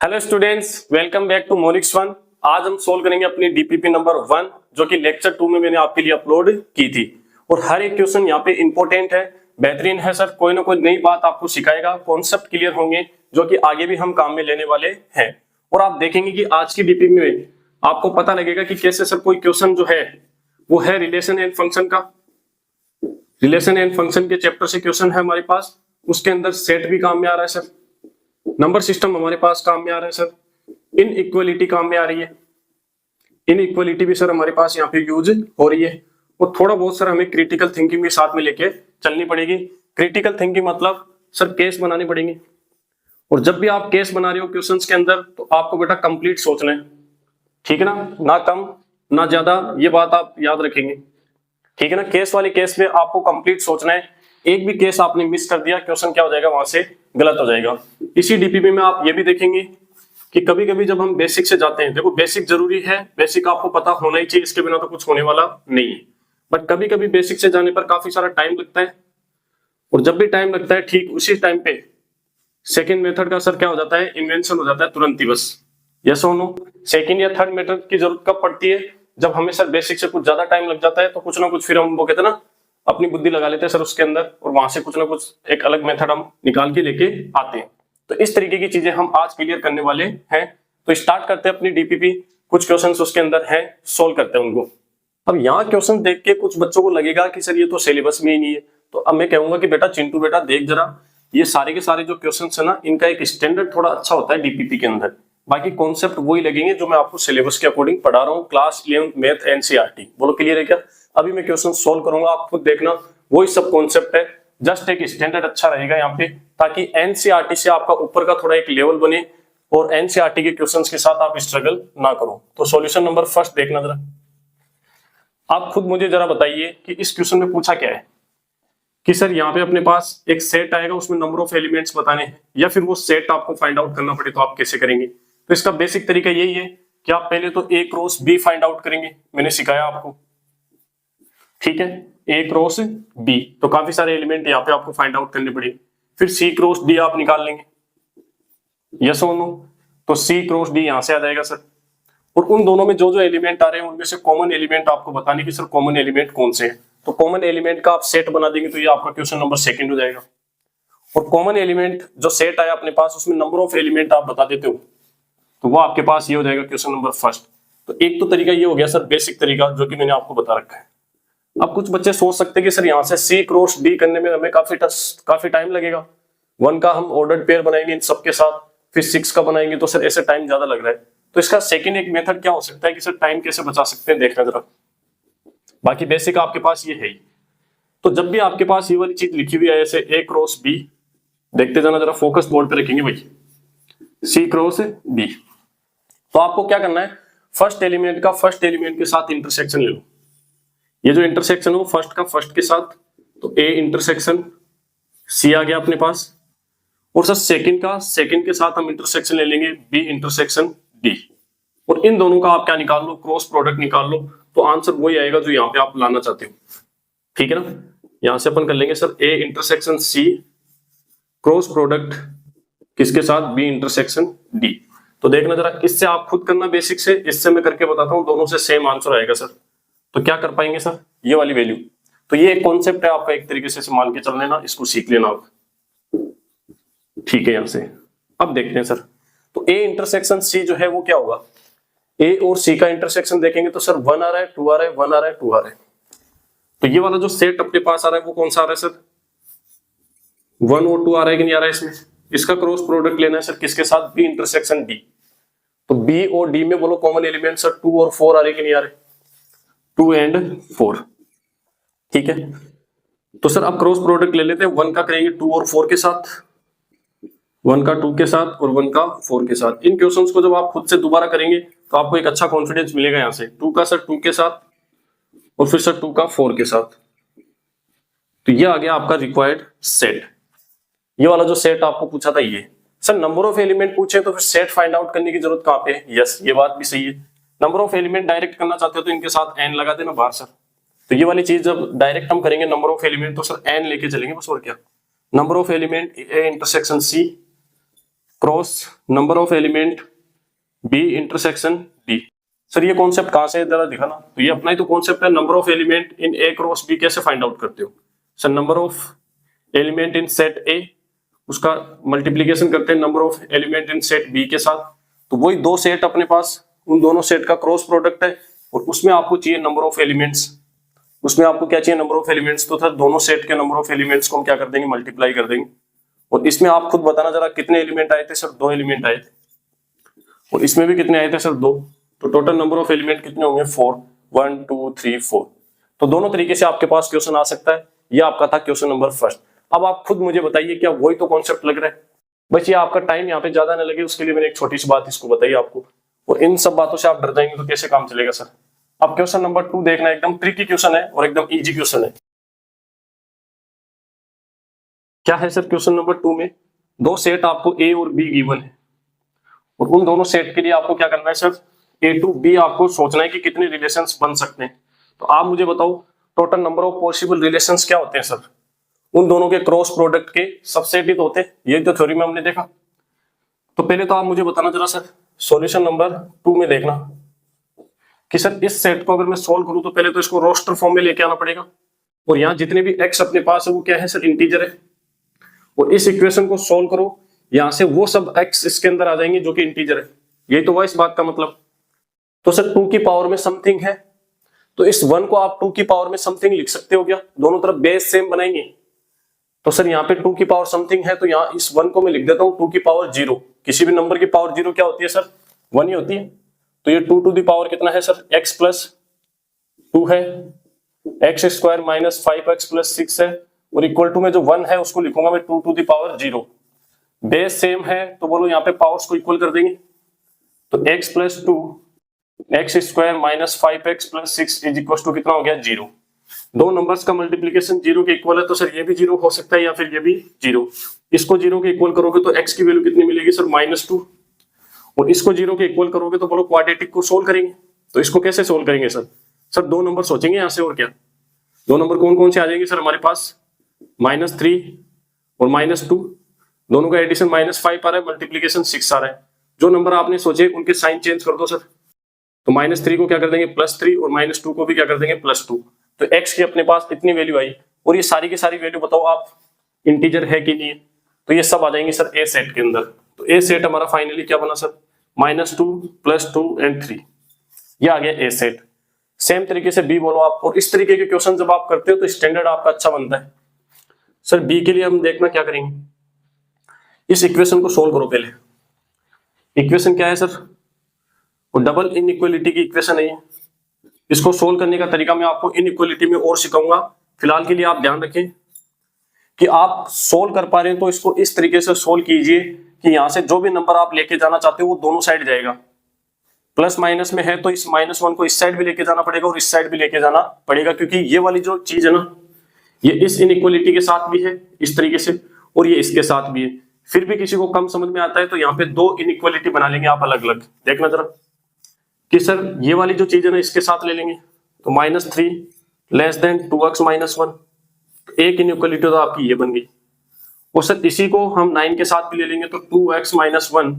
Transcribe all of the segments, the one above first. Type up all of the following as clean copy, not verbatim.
Hello students, welcome back to Monix one. आज हम solve करेंगे अपनी डीपीपी नंबर 1 जो कि लेक्चर 2 में मैंने आपके लिए अपलोड की थी। और हर एक क्वेश्चन यहाँ पे इंपॉर्टेंट है, बेहतरीन है सर। कोई ना कोई नई बात आपको सिखाएगा, कॉन्सेप्ट क्लियर होंगे जो कि आगे भी हम काम में लेने वाले हैं। और आप देखेंगे कि आज की डीपीपी में आपको पता लगेगा कि कैसे सर कोई क्वेश्चन जो है वो है रिलेशन एंड फंक्शन का। रिलेशन एंड फंक्शन के चैप्टर से क्वेश्चन है हमारे पास। उसके अंदर सेट भी काम में आ रहा है सर, नंबर सिस्टम हमारे पास काम में आ रहा है सर, इन इक्वलिटी काम में आ रही है, इन इक्वलिटी भी सर हमारे पास यहाँ पे यूज हो रही है। और थोड़ा बहुत सर हमें क्रिटिकल थिंकिंग भी साथ में लेके चलनी पड़ेगी। क्रिटिकल थिंकिंग मतलब सर केस बनाने पड़ेंगे। और जब भी आप केस बना रहे हो क्वेश्चंस के अंदर तो आपको बेटा कंप्लीट सोचना है, ठीक है ना कम ना ज्यादा, ये बात आप याद रखेंगे, ठीक है ना। केस वाले केस में आपको कंप्लीट सोचना है। एक भी केस आपने मिस कर दिया, क्वेश्चन क्या हो जाएगा, वहां से गलत हो जाएगा। इसी डीपीपी में आप ये भी देखेंगे कि कभी कभी जब हम बेसिक से जाते हैं, देखो बेसिक जरूरी है, बेसिक आपको पता होना ही चाहिए, इसके बिना तो कुछ होने वाला नहीं है। बट कभी कभी बेसिक से जाने पर काफी सारा टाइम लगता है। और जब भी टाइम लगता है ठीक उसी टाइम पे सेकेंड मेथड का सर क्या हो जाता है, इन्वेंशन हो जाता है तुरंत ही बस। यस और नो, सेकेंड या थर्ड मेथड की जरूरत कब पड़ती है, जब हमें सर बेसिक से कुछ ज्यादा टाइम लग जाता है तो कुछ ना कुछ फिर हम वो कहते हैं ना अपनी बुद्धि लगा लेते हैं सर उसके अंदर, और वहां से कुछ ना कुछ एक अलग मेथड हम निकाल के लेके आते हैं। तो इस तरीके की चीजें हम आज क्लियर करने वाले हैं। तो स्टार्ट करते हैं अपनी डीपीपी। कुछ क्वेश्चंस उसके अंदर हैं, सोल्व करते हैं उनको। अब यहाँ क्वेश्चन देख के कुछ बच्चों को लगेगा कि सर ये तो सिलेबस में ही नहीं है। तो अब मैं कहूंगा कि बेटा चिंटू बेटा देख जरा, ये सारे के सारे जो क्वेश्चंस है ना, इनका एक स्टैंडर्ड थोड़ा अच्छा होता है डीपीपी के अंदर। बाकी कॉन्सेप्ट वही लगेंगे जो मैं आपको सिलेबस के अकॉर्डिंग पढ़ा रहा हूँ, क्लास 11 मैथ एनसीईआरटी। बोलो क्लियर है क्या। अभी मैं क्वेश्चन सोल्व करूंगा, आप खुद देखना, वही सब कॉन्सेप्ट है, जस्ट एक स्टैंडर्ड अच्छा रहेगा यहाँ पे, ताकि एनसीईआरटी से आपका ऊपर का थोड़ा एक लेवल बने और एनसीईआरटी के क्वेश्चंस के साथ आप स्ट्रगल ना करो। तो सॉल्यूशन नंबर फर्स्ट देखना जरा। आप खुद मुझे जरा बताइए कि इस क्वेश्चन में पूछा क्या है कि सर यहाँ पे अपने पास एक सेट आएगा, उसमें नंबर ऑफ एलिमेंट्स बताने हैं, या फिर वो सेट आपको फाइंड आउट करना पड़े तो आप कैसे करेंगे। तो इसका बेसिक तरीका यही है कि आप पहले तो ए क्रॉस बी फाइंड आउट करेंगे, मैंने सिखाया आपको, ठीक है। ए क्रॉस बी, तो काफी सारे एलिमेंट यहाँ पे आपको फाइंड आउट करने पड़ेंगे। फिर सी क्रॉस डी आप निकाल लेंगे, यस और नो। तो सी क्रॉस डी यहां से आ जाएगा सर। और उन दोनों में जो जो एलिमेंट आ रहे हैं उनमें से कॉमन एलिमेंट आपको बताने की सर कॉमन एलिमेंट कौन से हैं। तो कॉमन एलिमेंट का आप सेट बना देंगे तो ये आपका क्वेश्चन नंबर सेकंड हो जाएगा। और कॉमन एलिमेंट जो सेट आया अपने पास उसमें नंबर ऑफ एलिमेंट आप बता देते हो तो वो आपके पास ये हो जाएगा क्वेश्चन नंबर फर्स्ट। तो एक तो तरीका ये हो गया सर बेसिक तरीका जो कि मैंने आपको बता रखा है। अब कुछ बच्चे सोच सकते हैं कि सर यहाँ से सी क्रॉस डी करने में हमें काफी टाइम लगेगा, 1 का हम ऑर्डर्ड पेयर बनाएंगे इन सबके साथ, फिर 6 का बनाएंगे तो सर ऐसे टाइम ज्यादा लग रहा है। तो इसका सेकंड एक मेथड क्या हो सकता है कि सर टाइम कैसे बचा सकते हैं, देखना जरा। बाकी बेसिक आपके पास ये है ही। तो जब भी आपके पास ये वाली चीज लिखी हुई है ऐसे ए क्रॉस बी, देखते जाना जरा, फोकस बोर्ड पे रखेंगे भाई, सी क्रॉस बी। तो आपको क्या करना है, फर्स्ट एलिमेंट का फर्स्ट एलिमेंट के साथ इंटरसेक्शन ले लो। ये जो इंटरसेक्शन हो फर्स्ट का फर्स्ट के साथ, तो ए इंटरसेक्शन सी आ गया अपने पास। और सर सेकंड का सेकंड के साथ हम इंटरसेक्शन ले लेंगे बी इंटरसेक्शन डी। और इन दोनों का आप क्या निकाल लो, क्रॉस प्रोडक्ट निकाल लो, तो आंसर वही आएगा जो यहाँ पे आप लाना चाहते हो, ठीक है ना। यहां से अपन कर लेंगे sir A intersection C cross product किसके साथ, बी इंटरसेक्शन डी। तो देखना जरा, इससे आप खुद करना बेसिक से, इससे मैं करके बताता हूँ, दोनों से सेम आंसर आएगा सर। तो क्या कर पाएंगे सर, ये वाली वैल्यू। तो ये एक कॉन्सेप्ट है आपका, एक तरीके से मान के चल लेना, इसको सीख लेना आप, ठीक है। यहां से अब देखते हैं सर, तो ए इंटरसेक्शन सी जो है वो क्या होगा, ए और सी का इंटरसेक्शन देखेंगे तो सर 1 आ रहा है 2 आ रहा है 1 आ रहा है 2 आ रहा है। तो ये वाला जो सेट अपने पास आ रहा है वो कौन सा आ रहा है सर, 1 और 2 आ रहा है कि नहीं आ रहा है इसमें। इसका क्रॉस प्रोडक्ट लेना है सर किसके साथ, बी इंटरसेक्शन डी। तो बी और डी में बोलो कॉमन एलिमेंट सर 2 और 4 आ रहे कि नहीं आ रहे, 2 एंड 4, ठीक है। तो सर अब क्रॉस प्रोडक्ट ले लेते हैं, 1 का करेंगे 2 और 4 के साथ, 1 का 2 के साथ और 1 का 4 के साथ। इन क्वेश्चंस को जब आप खुद से दोबारा करेंगे तो आपको एक अच्छा कॉन्फिडेंस मिलेगा। यहाँ से 2 का सर 2 के साथ और फिर सर 2 का 4 के साथ। तो ये आ गया आपका रिक्वायर्ड सेट। ये वाला जो सेट आपको पूछा था ये सर, नंबर ऑफ एलिमेंट पूछे तो फिर सेट फाइंड आउट करने की जरूरत कहां पे है। यस, ये बात भी सही है। नंबर ऑफ एलिमेंट डायरेक्ट करना चाहते हो तो इनके साथ एन लगा देना बाहर सर। तो ये वाली चीज जब डायरेक्ट हम करेंगे नंबर ऑफ एलिमेंट तो सर एन लेके चलेंगे बस, और क्या। Number of element A intersection C cross number of element B intersection D. Sir ये कॉन्सेप्ट कहां से है जरा दिखाना। तो ये अपना ही तो कॉन्सेप्ट है, number of element in A cross B कैसे फाइंड आउट करते हो। Sir number of element in set A, उसका मल्टीप्लीकेशन करते हैं number of element in set B के साथ। तो वही दो सेट अपने पास, उन दोनों सेट का क्रॉस प्रोडक्ट है और उसमें आपको चाहिए नंबर ऑफ एलिमेंट्स। उसमें आपको क्या चाहिए, नंबर ऑफ एलिमेंट्स। तो सर दोनों सेट के नंबर ऑफ एलिमेंट्स को हम क्या कर देंगे, मल्टीप्लाई कर देंगे। और इसमें आप खुद बताना जरा कितने एलिमेंट आए थे। सर 2 एलिमेंट आए थे। और इसमें भी कितने आए थे सर, 2। तो टोटल नंबर ऑफ एलिमेंट कितने होंगे, 4। 1 2 3 4। तो दोनों तरीके से आपके पास क्वेश्चन आ सकता है। यह आपका था क्वेश्चन नंबर फर्स्ट। अब आप खुद मुझे बताइए क्या वही तो कॉन्सेप्ट लग रहा है। बस ये आपका टाइम यहाँ पे ज्यादा ना लगे उसके लिए मैंने एक छोटी सी बात इसको बताई आपको। और इन सब बातों से आप डर जाएंगे तो कैसे काम चलेगा सर। अब क्वेश्चन नंबर 2 देखना, एकदम ट्रिकी क्वेश्चन है और एकदम इजी क्वेश्चन है। क्या है सर क्वेश्चन नंबर 2 में, दो सेट आपको ए और बी गिवन है और उन दोनों सेट के लिए आपको क्या करना है सर, ए टू बी आपको सोचना है कि कितने रिलेशंस बन सकते हैं। तो आप मुझे बताओ total number of possible relations क्या होते हैं सर। उन दोनों के क्रॉस प्रोडक्ट के सबसेट ही तो होते हैं, ये तो थ्योरी में हमने देखा। तो पहले तो आप मुझे बताना जरा सर, सॉल्यूशन नंबर 2 में देखना कि सर इस सेट को अगर मैं सोल्व करूं तो पहले तो इसको रोस्टर फॉर्म में लेके आना पड़ेगा। और यहाँ जितने भी एक्स अपने पास है वो क्या है सर, इंटीजर है। और इस इक्वेशन को सोल्व करो, यहां से वो सब एक्स इसके अंदर आ जाएंगे जो कि इंटीजर है। यही तो हुआ इस बात का मतलब। तो सर 2 की पावर में समथिंग है, तो इस 1 को आप 2 की पावर में समथिंग लिख सकते हो क्या, दोनों तरफ बेस सेम बनाएंगे। तो सर यहाँ पे 2 की पावर समथिंग है, तो यहाँ इस 1 को मैं लिख देता हूँ 2 की पावर 0। किसी भी नंबर की पावर 0 क्या होती है सर, 1 ही होती है। तो ये 2 टू दी पावर कितना है सर, x प्लस 2 है, x square minus 5x plus 6 है। और इक्वल टू में जो 1 है उसको लिखूंगा मैं 2 to the power 0। Base same है तो बोलो यहाँ पे पावर्स को इक्वल कर देंगे। तो x plus 2 X square minus 5x plus 6 is equal to कितना हो गया, 0। दो नंबर्स का मल्टीप्लीकेशन 0 के इक्वल है, तो सर ये भी 0 हो सकता है या फिर ये भी 0। इसको 0 के इक्वल करोगे तो x की वैल्यू कितनी मिलेगी सर, -2। और इसको 0 के इक्वल करोगे तो बोलो क्वाड्रेटिक को सोल्व करेंगे। तो इसको कैसे सोल्व करेंगे सर, सर दो नंबर सोचेंगे यहाँ से और क्या। दो नंबर कौन कौन से आ जाएंगे सर हमारे पास, -3 और -2। दोनों का एडिशन -5 आ रहा है, मल्टीप्लीकेशन 6 आ रहा है। जो नंबर आपने सोचे उनके साइन चेंज कर दो सर। तो -3 को क्या कर देंगे +3 और -2 को भी क्या कर देंगे +2। तो x की अपने पास इतनी वैल्यू आई। और ये सारी की सारी वैल्यू बताओ आप इंटीजर है कि नहीं है। तो ये सब आ जाएंगे सर ए सेट के अंदर। तो ए सेट हमारा फाइनली क्या बना सर, -2 +2 एंड 3। ये आ गया ए सेट। सेम तरीके से बी बोलो आप। और इस तरीके के क्वेश्चन जब आप करते हो तो स्टैंडर्ड आपका अच्छा बनता है। सर बी के लिए हम देखना क्या करेंगे, इस इक्वेशन को सोल्व करो पहले। इक्वेशन क्या है सर, वो डबल इनइक्वालिटी की इक्वेशन है ये। इसको सोल्व करने का तरीका मैं आपको इनइक्वालिटी में और सिखाऊंगा। फिलहाल के लिए आप ध्यान रखें कि आप सोल्व कर पा रहे हैं तो इसको इस तरीके से सोल्व कीजिए कि यहां से जो भी नंबर आप लेके जाना चाहते हो वो दोनों साइड जाएगा। प्लस माइनस में है तो इस -1 को इस साइड भी लेके जाना पड़ेगा और इस साइड भी लेके जाना पड़ेगा, क्योंकि ये वाली जो चीज है ना, ये इस इनइक्वालिटी के साथ भी है इस तरीके से और ये इसके साथ भी है। फिर भी किसी को कम समझ में आता है तो यहाँ पे दो इनइक्वालिटी बना लेंगे आप अलग अलग। देखना जरा कि सर ये वाली जो चीज है ना इसके साथ ले लेंगे तो -3 लेस देन 2x - 1। एक इनइक्वालिटी तो आपकी ये बन गई। और सर इसी को हम 9 के साथ भी ले लेंगे तो 2x - 1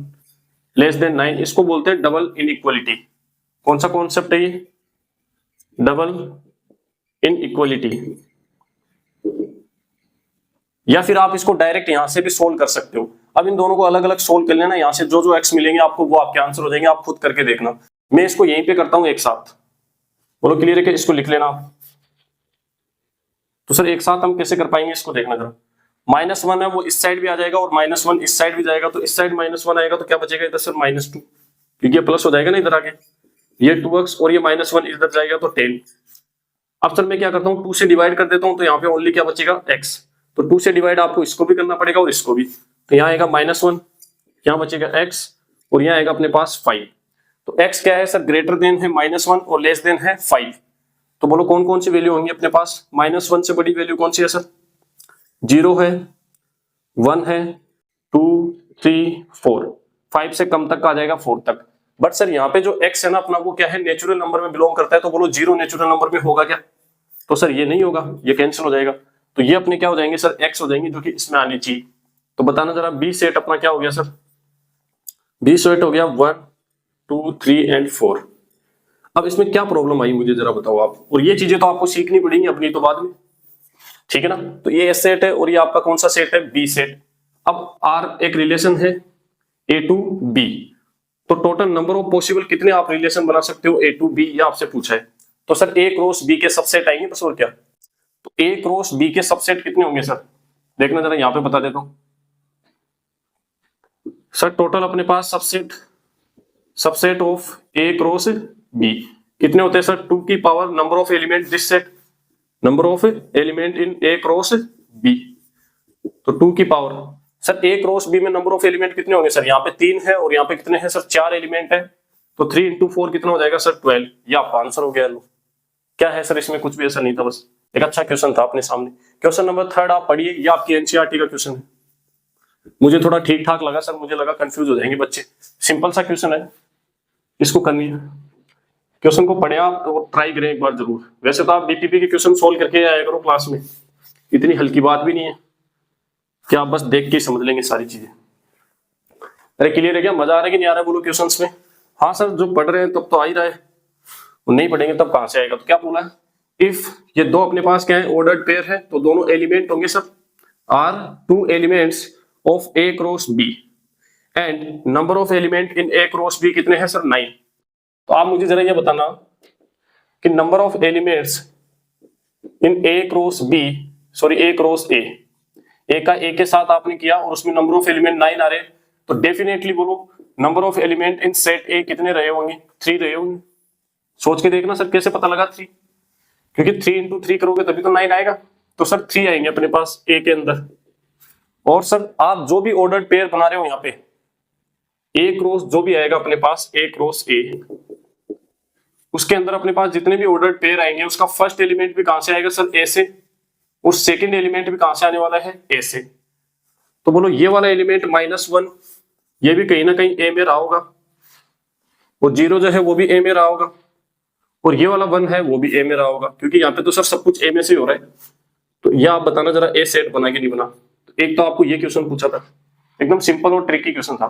लेस देन 9। इसको बोलते हैं डबल इनइक्वालिटी। कौन सा कॉन्सेप्ट है ये, डबल इनइक्वालिटी। या फिर आप इसको डायरेक्ट यहां से भी सोल्व कर सकते हो। अब इन दोनों को अलग अलग सोल्व कर लेना, यहां से जो जो x मिलेंगे आपको वो आपके आंसर हो जाएंगे। आप खुद करके देखना। मैं इसको यहीं पे करता हूं एक साथ, बोलो क्लियर है कि इसको लिख लेना आप। तो सर एक साथ हम कैसे कर पाएंगे इसको देखना जरा। -1 है वो इस साइड भी आ जाएगा और -1 इस साइड भी जाएगा। तो इस साइड -1 आएगा तो क्या बचेगा इधर सर -2, क्योंकि ये प्लस हो जाएगा ना इधर आके। ये 2x और ये -1 इधर जाएगा तो 10। अब सर मैं क्या करता हूँ 2 से डिवाइड कर देता हूँ तो यहाँ पे ओनली क्या बचेगा x। तो 2 से डिवाइड आपको इसको भी करना पड़ेगा और इसको भी। तो यहाँ आएगा -1, यहाँ बचेगा x और यहाँ आएगा अपने पास 5। तो x क्या है सर, ग्रेटर देन है -1 और लेस देन है 5। तो बोलो कौन कौन सी वैल्यू होंगी अपने पास, -1 से बड़ी वैल्यू कौन सी है सर, 0 है, 1 है, 2 3 4। 5 से कम तक आ जाएगा 4 तक। बट सर यहाँ पे जो x है ना अपना वो क्या है, नेचुरल नंबर में बिलोंग करता है। तो बोलो 0 नेचुरल नंबर में होगा क्या, तो सर ये नहीं होगा, ये कैंसिल हो जाएगा। तो ये अपने क्या हो जाएंगे सर, x हो जाएंगे जो कि इसमें आनी चाहिए। तो बताना जरा बी सेट अपना क्या हो गया सर, बी सेट हो गया 1 2 3 एंड 4। अब इसमें क्या प्रॉब्लम आई मुझे जरा बताओ आप, और ये चीजें तो आपको सीखनी पड़ेंगी अपनी तो बाद में, ठीक है ना। तो ये एस सेट है और ये आपका कौन सा सेट है, बी सेट। अब आर एक रिलेशन है ए टू बी, तो टोटल नंबर ऑफ पॉसिबल कितने आप रिलेशन बना सकते हो ए टू बी, ये आपसे पूछा है। तो सर ए क्रॉस बी के सबसेट आएंगे बस, और क्या। तो ए क्रॉस बी के सबसेट कितने होंगे सर, देखना जरा यहां पे बता देता हूं। सर टोटल अपने पास subset of A cross B कितने होते हैं सर, 2 की power number of element this set, number of element in A cross B, तो 2 की power. Sir A cross B में नंबर ऑफ एलिमेंट कितने होंगे सर, यहाँ पे 3 है और यहाँ पे कितने हैं सर, 4 एलिमेंट है, तो 3 इंटू 4 कितना हो जाएगा सर 12, ये आपका आंसर हो गया। लो क्या है सर, इसमें कुछ भी ऐसा नहीं था, बस एक अच्छा क्वेश्चन था अपने सामने। क्वेश्चन नंबर 3 आप पढ़िए, ये आपकी एनसीईआरटी का क्वेश्चन है। मुझे थोड़ा ठीक ठाक लगा सर, मुझे लगा कंफ्यूज हो जाएंगे बच्चे, सिंपल सा क्वेश्चन है, इसको करनी है। क्वेश्चन को पढ़े आप तो ट्राई करें एक बार जरूर। वैसे तो आप बीपीपी के क्वेश्चन सोल्व करके आया करो क्लास में, इतनी हल्की बात भी नहीं है कि आप बस देख के समझ लेंगे सारी चीजें। अरे क्लियर है क्या, मजा आ रहा है कि नहीं आ रहा है बोलो क्वेश्चंस में। हाँ सर जो पढ़ रहे हैं तब तो आ ही रहा है, नहीं पढ़ेंगे तब कहां से आएगा। तो क्या बोला है, इफ ये दो अपने पास क्या है, ऑर्डर्ड पेयर है, तो दोनों एलिमेंट होंगे sir are 2 elements of A cross B and number of element in A cross B कितने हैं सर 9। तो आप मुझे जरा ये बताना कि number of elements in A cross B, sorry A cross A का ए के साथ आपने किया और उसमें नंबर ऑफ एलिमेंट 9 आ रहे, तो डेफिनेटली बोलो number of element in set ए कितने रहे होंगे, 3 रहे होंगे। सोच के देखना सर कैसे पता लगा 3, क्योंकि 3 इंटू 3 करोगे तभी तो 9 आएगा, तो सर 3 आएंगे अपने पास ए के अंदर। और सर आप जो भी ऑर्डर्ड पेयर बना रहे हो यहाँ पे ए क्रॉस जो भी आएगा अपने पास ए क्रॉस ए, उसके अंदर अपने पास जितने भी ऑर्डर्ड पेयर आएंगे उसका फर्स्ट एलिमेंट भी कहां से आएगा सर ए से, और सेकंड एलिमेंट भी कहां से आने वाला है ए से। तो बोलो ये वाला एलिमेंट -1 ये भी कहीं ना कहीं ए में रहा होगा, और 0 जो है वो भी ए में रहा होगा, और ये वाला 1 है वो भी ए में रहा होगा, क्योंकि यहाँ पे तो सर सब कुछ ए में से हो रहा है। तो ये आप बताना जरा ए सेट बना कि नहीं बना। तो एक तो आपको ये क्वेश्चन पूछा था, एकदम सिंपल और ट्रिकी क्वेश्चन था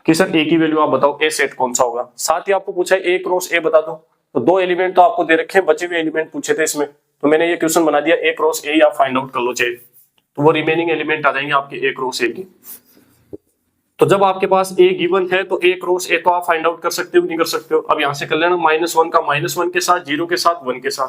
कि सर ए की वैल्यू आप बताओ ए सेट कौन सा होगा। साथ ही आपको पूछा है ए क्रॉस ए बता दो, तो 2 एलिमेंट तो आपको दे रखे हैं, बचे हुए एलिमेंट पूछे थे इसमें, तो मैंने ये क्वेश्चन बना दिया ए क्रॉस ए, आप फाइंड आउट कर लो चाहिए, तो वो रिमेनिंग एलिमेंट आ जाएंगे आपके ए क्रॉस ए की। तो जब आपके पास ए गिवन है तो ए क्रॉस ए तो आप फाइंड आउट कर सकते हो नहीं कर सकते हो। अब यहां से कर लेना -1 का -1 के साथ, 0 के साथ, 1 के साथ,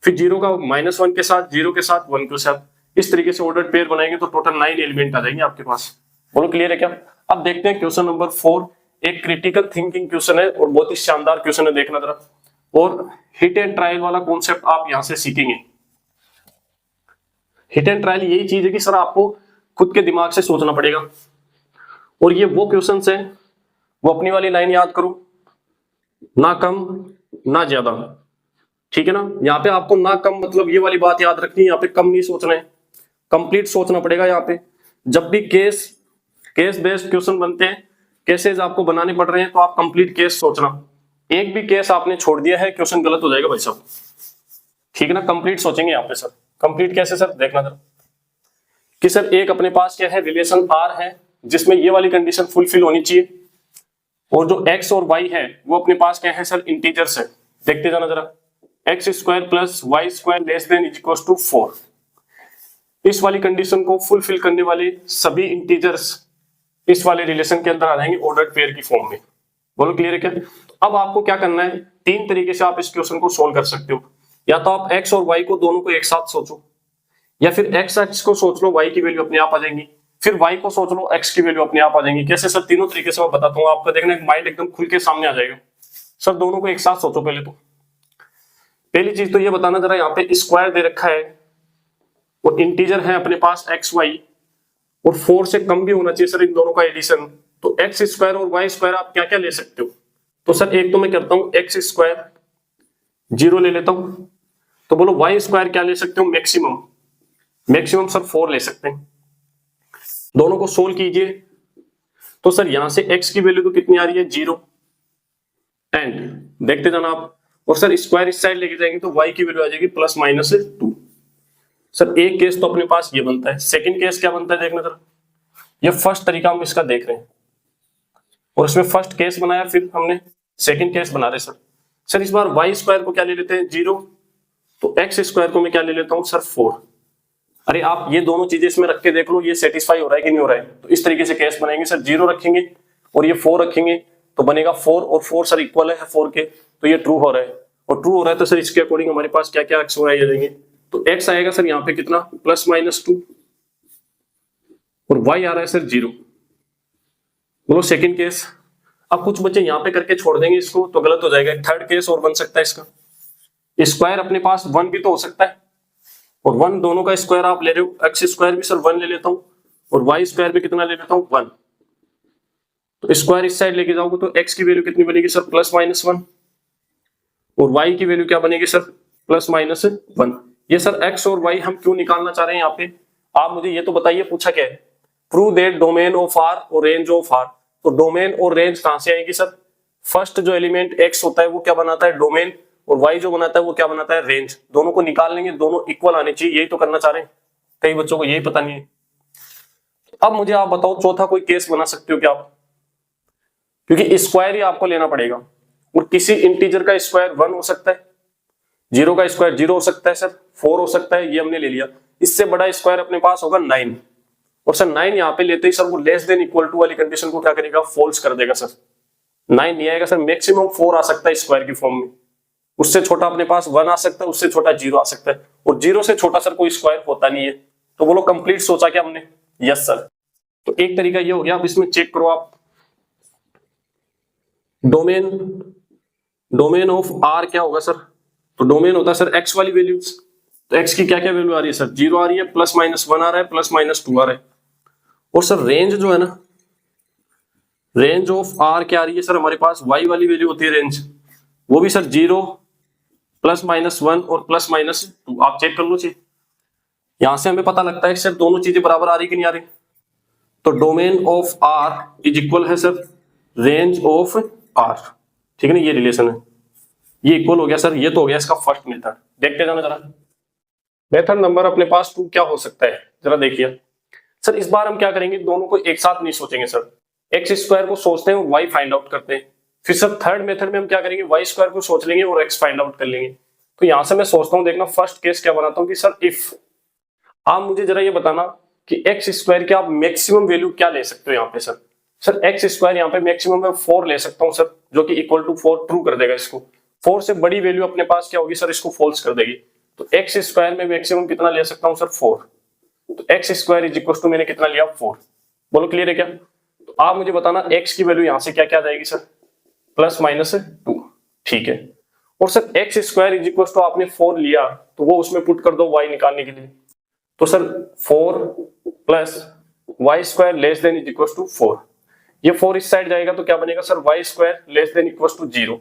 फिर 0 का -1 के साथ, 0 के साथ, 1 के साथ, इस तरीके से ऑर्डर्ड पेयर बनाएंगे तो टोटल 9 एलिमेंट आ जाएंगे आपके पास। बोलो क्लियर है क्या। अब देखते हैं क्वेश्चन नंबर 4, एक क्रिटिकल थिंकिंग क्वेश्चन है और बहुत ही शानदार क्वेश्चन है, देखना जरा। और हिट एंड ट्रायल वाला कॉन्सेप्ट आप यहां से सीखेंगे। हिट एंड ट्रायल यही चीज है कि सर आपको खुद के दिमाग से सोचना पड़ेगा, और ये वो क्वेश्चंस हैं, वो अपनी वाली लाइन याद करो, ना कम ना ज्यादा, ठीक है ना। यहाँ पे आपको ना कम मतलब ये वाली बात याद रखनी है, यहाँ पे कम नहीं सोचना है, कंप्लीट सोचना पड़ेगा। यहाँ पे जब भी केस बेस्ड क्वेश्चन बनते हैं, केसेस आपको बनाने पड़ रहे हैं, तो आप कंप्लीट केस सोचना। एक भी केस आपने छोड़ दिया है क्वेश्चन गलत हो जाएगा भाई साहब, ठीक है ना। कंप्लीट सोचेंगे यहाँ पे सर। कंप्लीट कैसे सर, देखना जरा कि सर एक अपने पास क्या है, रिलेशन आर है जिसमें ये वाली कंडीशन फुलफिल होनी चाहिए, और जो एक्स और वाई है वो अपने पास क्या है सर, इंटीजर्स है। देखते जाना जरा, x² + y² ≤ 4, इस वाली कंडीशन को फुलफिल करने वाले सभी इंटीजर्स इस वाले रिलेशन के अंदर आ जाएंगे ऑर्डर्ड पेयर की फॉर्म में। बोलो क्लियर है क्या। अब आपको क्या करना है, 3 तरीके से आप इस क्वेश्चन को सोल्व कर सकते हो। या तो आप x और y को दोनों को एक साथ सोचो, या फिर x को सोच लो, y की वैल्यू अपने आप आ जाएंगी, फिर y को सोच लो, x की वैल्यू अपने आप आ जाएंगी। कैसे सर, तीनों तरीके से मैं बताता हूँ, आपका देखना माइंड एकदम खुल के सामने आ जाएगा। सर दोनों को एक साथ सोचो। पहले तो पहली चीज तो ये बताना जरा, यहाँ पे स्क्वायर दे रखा है और इंटीजर है अपने पास x y, और 4 से कम भी होना चाहिए सर इन दोनों का एडिशन। तो x² और y² आप क्या क्या ले सकते हो। तो सर एक तो मैं करता हूँ x² 0 ले लेता हूं, तो बोलो y² क्या ले सकते हो, मैक्सिमम सर 4 ले सकते हैं। दोनों को सोल्व कीजिए, तो सर यहां से x की वैल्यू तो कितनी आ रही है 0, एंड देखते जाना आप, और सर स्क्वायर इस साइड लेके जाएंगे तो y की वैल्यू आ जाएगी +-2। सर एक केस तो अपने पास ये बनता है। सेकंड केस क्या बनता है देखना जरा, ये फर्स्ट तरीका हम इसका देख रहे हैं। और इसमें फर्स्ट केस बनाया, फिर हमने सेकंड केस बना रहे सर इस बार वाई स्क्वायर को क्या ले लेते हैं 0, तो एक्स स्क्वायर को मैं क्या ले लेता हूं सर 4। अरे आप ये दोनों चीजें इसमें रख के देख लो ये सेटिस्फाई हो रहा है कि नहीं हो रहा है। तो इस तरीके से केस बनाएंगे सर, 0 रखेंगे और ये 4 रखेंगे तो बनेगा 4 और 4 सर इक्वल है 4 के, तो ये ट्रू हो रहा है। और ट्रू हो रहा है तो सर इसके अकॉर्डिंग हमारे पास क्या क्या एक्स हो रहा है ये देंगे। तो एक्स आएगा सर यहाँ पे कितना +-2 और वाई आ रहा है सर 0। बोलो सेकंड केस। अब कुछ बच्चे यहाँ पे करके छोड़ देंगे इसको तो गलत हो जाएगा। थर्ड केस और बन सकता है इसका, स्क्वायर अपने पास 1 भी तो हो सकता है और 1 दोनों का स्क्वायर आप ले रहे हो, एक्स स्क्वायर भी सर 1 ले लेता हूं और वाई स्क्वायर भी कितना ले लेता हूं 1। तो स्क्वायर इस साइड लेके जाओगे तो एक्स की वैल्यू कितनी बनेगी सर +-1 और वाई की वैल्यू क्या बनेगी सर +-1। ये सर एक्स और वाई हम क्यों निकालना चाह रहे हैं यहाँ पे, आप मुझे ये तो बताइए। पूछा क्या है, prove that domain of R और रेंज ऑफ आर। तो डोमेन और रेंज कहां से आएगी सर, फर्स्ट जो एलिमेंट एक्स होता है वो क्या बनाता है डोमेन और वाई जो बनाता है वो क्या बनाता है रेंज। दोनों को निकाल लेंगे, दोनों इक्वल आने चाहिए, यही तो करना चाह रहे हैं। कई बच्चों को यही पता नहीं है। अब मुझे आप बताओ चौथा कोई केस बना सकते हो क्या आप, क्योंकि स्क्वायर ही आपको लेना पड़ेगा और किसी इंटीजर का स्क्वायर 1 हो सकता है, 0 का स्क्वायर 0 हो सकता है सर, 4 हो सकता है, ये हमने ले लिया। इससे बड़ा स्क्वायर अपने पास होगा 9 और सर 9 यहाँ पे लेते ही सर वो लेस देन इक्वल टू वाली कंडीशन को क्या करेगा फॉल्स कर देगा सर। 9 नहीं आएगा सर, मैक्सिमम 4 आ सकता है स्क्वायर की फॉर्म में, उससे छोटा अपने पास 1 आ सकता है, उससे छोटा 0 आ सकता है और 0 से छोटा सर कोई स्क्वायर होता नहीं है। तो बोलो कंप्लीट सोचा क्या हमने, यस सर। तो एक तरीका ये हो गया। अब इसमें चेक करो आप, डोमेन ऑफ आर क्या होगा सर, तो डोमेन होता है सर एक्स वाली वैल्यूज। तो एक्स की क्या क्या वैल्यू आ रही है सर, 0 आ रही है, +-1 आ रहा है, +-2 आ रहा है। और सर रेंज जो है ना, रेंज ऑफ आर क्या आ रही है सर हमारे पास, वाई वाली वैल्यू होती है रेंज, वो भी सर 0, +-1 और +-2। आप चेक कर लो जी, यहां से हमें पता लगता है कि सर दोनों चीजें बराबर आ रही कि नहीं आ रही। तो domain of R is equal है सर रेंज ऑफ आर, ठीक है ना, ये रिलेशन है, ये इक्वल हो गया सर। ये तो हो गया इसका फर्स्ट मेथड। देखते जाना जरा, मेथड नंबर अपने पास 2 क्या हो सकता है जरा देखिए सर। इस बार हम क्या करेंगे, दोनों को एक साथ नहीं सोचेंगे सर, एक्स स्क्वायर को सोचते हैं और वाई फाइंड आउट करते हैं। फिर सर थर्ड मेथड में हम क्या करेंगे, वाई स्क्वायर को सोच लेंगे और एक्स फाइंड आउट कर लेंगे। तो यहां से मैं सोचता हूं, देखना फर्स्ट केस क्या बनाता हूं कि सर इफ, आप मुझे जरा ये बताना कि एक्स स्क्वायर की आप मैक्सिमम वैल्यू क्या ले सकते हो यहाँ पे सर। सर एक्स स्क्वायर यहाँ पे मैक्सिमम मैं 4 ले सकता हूँ सर, जो कि इक्वल टू 4 ट्रू कर देगा इसको। 4 से बड़ी वैल्यू अपने पास क्या होगी सर, इसको फॉल्स कर देगी। तो एक्स स्क्वायर में मैक्सिमम कितना ले सकता हूँ सर 4। तो X square is equal to मैंने कितना लिया 4। बोलो क्लियर है क्या। तो आप मुझे बताना एक्स की वैल्यू यहां से क्या क्या आ जाएगी सर, +-2, ठीक है। और sir X square is equal to आपने 4 लिया तो वो उसमें पुट कर दो वाई निकालने के लिए। तो sir 4 + Y square less than is equal to 4, ये 4 इस साइड जाएगा तो क्या बनेगा sir Y square less than equal to 0।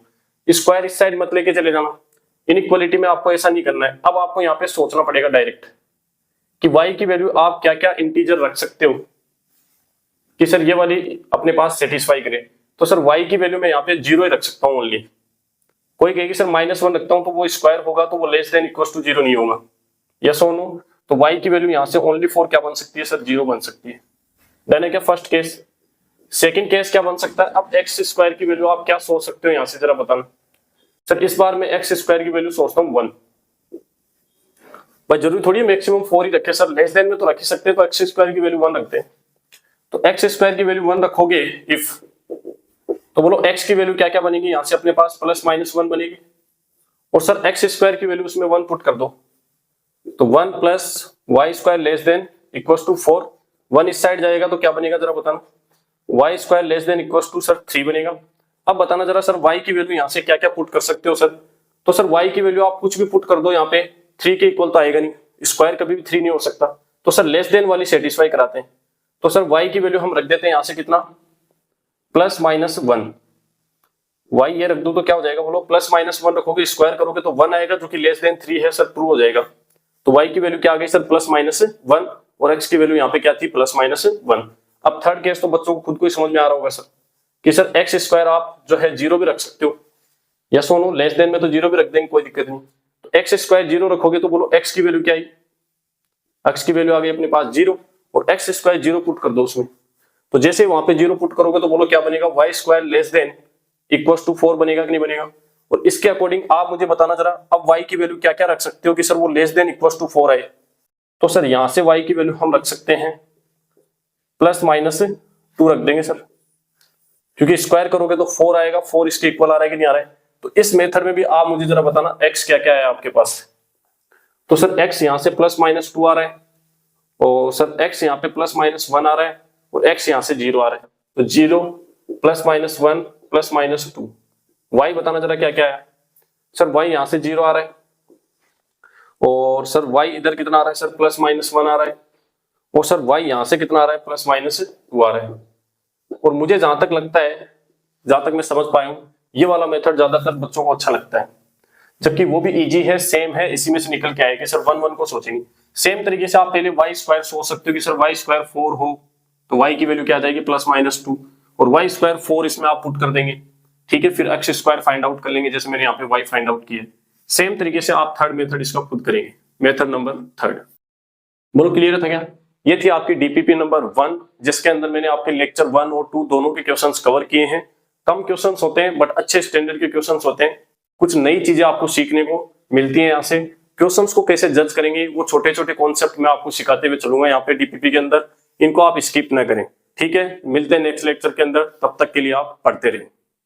Square इस साइड मत लेके चले जाना, इनइक्वालिटी में आपको ऐसा नहीं करना है। अब आपको यहाँ पे सोचना पड़ेगा डायरेक्ट कि y की वैल्यू आप क्या क्या इंटीजर रख सकते हो कि सर ये वाली अपने पास सेटिस्फाई करे। तो सर y की वैल्यू मैं यहाँ पे 0 ही रख सकता हूँ ओनली। कोई कहेगी सर -1 रखता हूँ तो वो स्क्वायर होगा तो वो लेस देन इक्वल टू 0 नहीं होगा, यस और नो। तो y की वैल्यू यहाँ से ओनली 4 क्या बन सकती है सर, 0 बन सकती है। डन है क्या फर्स्ट केस। सेकंड केस क्या बन सकता है, अब एक्स स्क्वायर की वैल्यू आप क्या सोच सकते हो यहाँ से जरा बताना। सर इस बार मैं एक्स स्क्वायर की वैल्यू सोचता हूँ 1। भाई जरूरी थोड़ी है मैक्सिमम 4 ही रखे सर, लेस देन में तो रख ही सकते हैं, तो एक्स स्क्वायर की वैल्यू 1 रखते हैं। तो एक्स स्क्वायर की वैल्यू 1 रखोगे इफ, तो बोलो एक्स की वैल्यू क्या क्या बनेगी यहाँ से अपने पास +-1 बनेगी। और सर एक्स स्क्वायर की वैल्यू उसमें 1 पुट कर दो, तो 1 + Y square less than equal to 4। 1 इस साइड जाएगा तो क्या बनेगा जरा बताना, Y square less than equal to sir 3 बनेगा। अब बताना जरा सर वाई की वैल्यू यहाँ से क्या क्या पुट कर सकते हो सर। तो सर वाई की वैल्यू आप कुछ भी पुट कर दो यहाँ पे, 3 के इक्वल तो आएगा नहीं, स्क्वायर कभी भी 3 नहीं हो सकता। तो सर लेस देन वाली सेटिस्फाई कराते हैं। तो सर वाई की वैल्यू हम रख देते हैं यहाँ से कितना, +-1। वाई ये रख दो तो क्या हो जाएगा बोलो, +-1 रखोगे स्क्वायर करोगे तो 1 आएगा जो कि लेस देन 3 है सर, ट्रू हो जाएगा। तो वाई की वैल्यू क्या आ गई सर +-1 और एक्स की वैल्यू यहाँ पे क्या थी +-1। अब थर्ड केस तो बच्चों को खुद को ही समझ में आ रहा होगा सर कि सर एक्स स्क्वायर आप जो है 0 भी रख सकते हो, या सोनो लेस देन में तो 0 भी रख देंगे कोई दिक्कत नहीं। तो एक्स स्क्वायर 0 रखोगे तो बोलो एक्स की वैल्यू क्या आई, एक्स की वैल्यू आ गई अपने पास 0 और एक्स स्क्वायर 0 पुट कर दो उसमें। तो जैसे वहां पे 0 पुट करोगे तो बोलो क्या बनेगा, Y square less than equal to 4 बनेगा कि नहीं बनेगा। और इसके अकॉर्डिंग आप मुझे बताना जरा, अब y की वैल्यू क्या क्या रख सकते हो कि सर वो लेस देन इक्वल टू 4 आए। तो सर यहां से y की वैल्यू हम रख सकते हैं ±2 रख देंगे सर, क्योंकि स्क्वायर करोगे तो 4 आएगा, 4 इसके इक्वल आ रहा है कि नहीं आ रहा है। तो इस मेथड में भी आप मुझे जरा बताना x क्या क्या है आपके पास। तो सर x यहां से ±2 आ रहा है, और सर x यहाँ पे ±1 आ रहा है, और x यहाँ से 0 आ रहा है। तो 0 +-1 +-2, y बताना जरा क्या क्या है। सर y यहाँ से 0 आ रहा है, और सर y इधर कितना आ रहा है सर, +-1 आ रहा है, और सर y यहाँ से कितना आ रहा है, +-2 आ रहा है। और मुझे जहां तक लगता है, जहां तक मैं समझ पाया हूं, ये वाला मेथड ज्यादातर बच्चों को अच्छा लगता है, जबकि वो भी इजी है, सेम है, इसी में से निकल के आएगा। सर 1 1 को सोचेंगे सेम तरीके से, आप पहले y स्क्वायर सोच सकते हो कि सर y स्क्वायर 4 हो तो y की वैल्यू क्या आ जाएगी, +-2, और y स्क्वायर 4 इसमें आप पुट कर देंगे, ठीक है। फिर x स्क्वायर फाइंड आउट कर लेंगे, जैसे मैंने यहाँ पे y फाइंड आउट किया। सेम तरीके से आप थर्ड मेथड इसका खुद करेंगे, मेथड नंबर 3। बोलो क्लियर था क्या। ये थी आपकी डीपीपी नंबर 1, जिसके अंदर मैंने आपके लेक्चर 1 और 2 दोनों के क्वेश्चंस कवर किए हैं। कम क्वेश्चंस होते हैं बट अच्छे स्टैंडर्ड के क्वेश्चंस होते हैं, कुछ नई चीजें आपको सीखने को मिलती हैं यहाँ से। क्वेश्चंस को कैसे जज करेंगे वो छोटे छोटे कॉन्सेप्ट मैं आपको सिखाते हुए चलूंगा यहाँ पे डीपीपी के अंदर, इनको आप स्किप ना करें, ठीक है। मिलते हैं नेक्स्ट लेक्चर के अंदर, तब तक के लिए आप पढ़ते रहें।